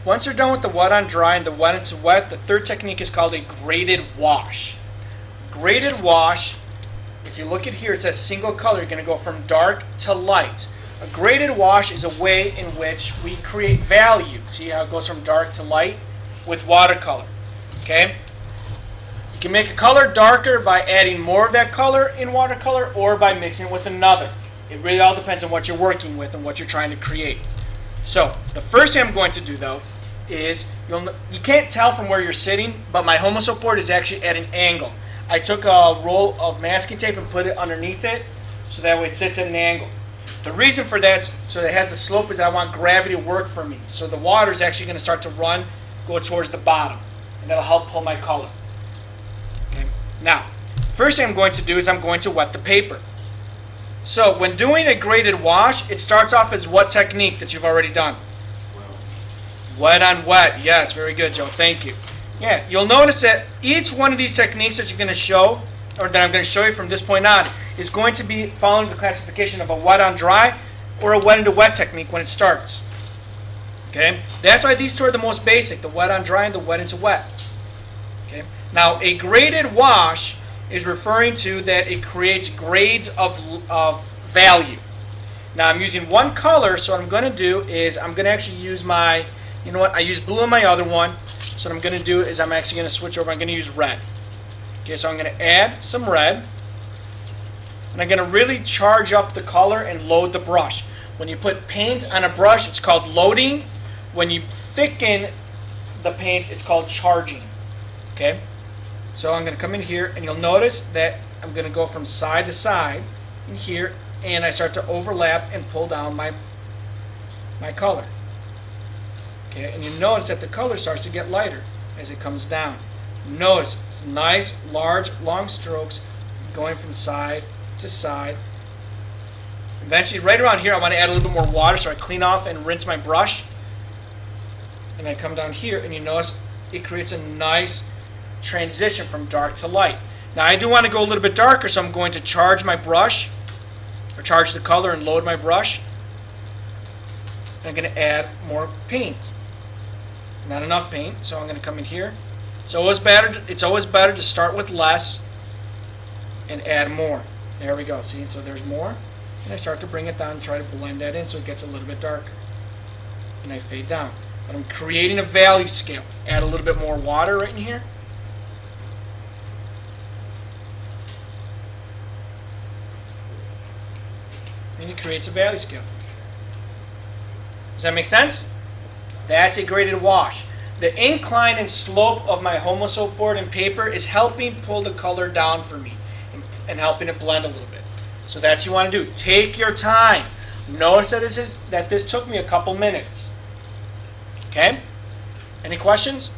Once you're done with the wet on dry and the wet into wet, the third technique is called a graded wash. Graded wash, if you look at here, it says single color. You're going to go from dark to light. A graded wash is a way in which we create value. See how it goes from dark to light with watercolor. Okay? You can make a color darker by adding more of that color in watercolor or by mixing it with another. It really all depends on what you're working with and what you're trying to create. So, the first thing I'm going to do, though, is you can't tell from where you're sitting, but my Homo Soap board is actually at an angle. I took a roll of masking tape and put it underneath it so that way it sits at an angle. The reason for that, so that it has a slope, is I want gravity to work for me. So the water is actually going to start to go towards the bottom, and that'll help pull my color. Okay. Now, first thing I'm going to do is I'm going to wet the paper. So when doing a graded wash, it starts off as what technique that you've already done? Wet on wet. Yes, very good, Joe. Thank you. Yeah, you'll notice that each one of these techniques that you're going to show, or that I'm going to show you from this point on, is going to be following the classification of a wet on dry or a wet into wet technique when it starts. Okay? That's why these two are the most basic, the wet on dry and the wet into wet. Okay? Now, a graded wash is referring to that it creates grades of value. Now, I'm using one color, so what I'm going to do is I'm going to actually use my, you know what, I used blue in my other one. So what I'm going to do is I'm actually going to switch over. I'm going to use red. Okay, so I'm going to add some red. And I'm going to really charge up the color and load the brush. When you put paint on a brush, it's called loading. When you thicken the paint, it's called charging. Okay? So I'm going to come in here, and you'll notice that I'm going to go from side to side in here, and I start to overlap and pull down my color. Okay, and you notice that the color starts to get lighter as it comes down. Notice it's nice, large, long strokes going from side to side. Eventually, right around here, I want to add a little bit more water, so I clean off and rinse my brush. And I come down here, and you notice it creates a nice transition from dark to light. Now, I do want to go a little bit darker, so I'm going to charge my brush, or charge the color and load my brush. And I'm going to add more paint. Not enough paint, so I'm going to come in here. It's always better to start with less and add more. There we go. See, so there's more. And I start to bring it down and try to blend that in so it gets a little bit darker. And I fade down. But I'm creating a value scale. Add a little bit more water right in here. And it creates a value scale. Does that make sense? That's a graded wash. The incline and slope of my Homo Soap board and paper is helping pull the color down for me and helping it blend a little bit. So that's what you want to do. Take your time. Notice that this took me a couple minutes. Okay? Any questions?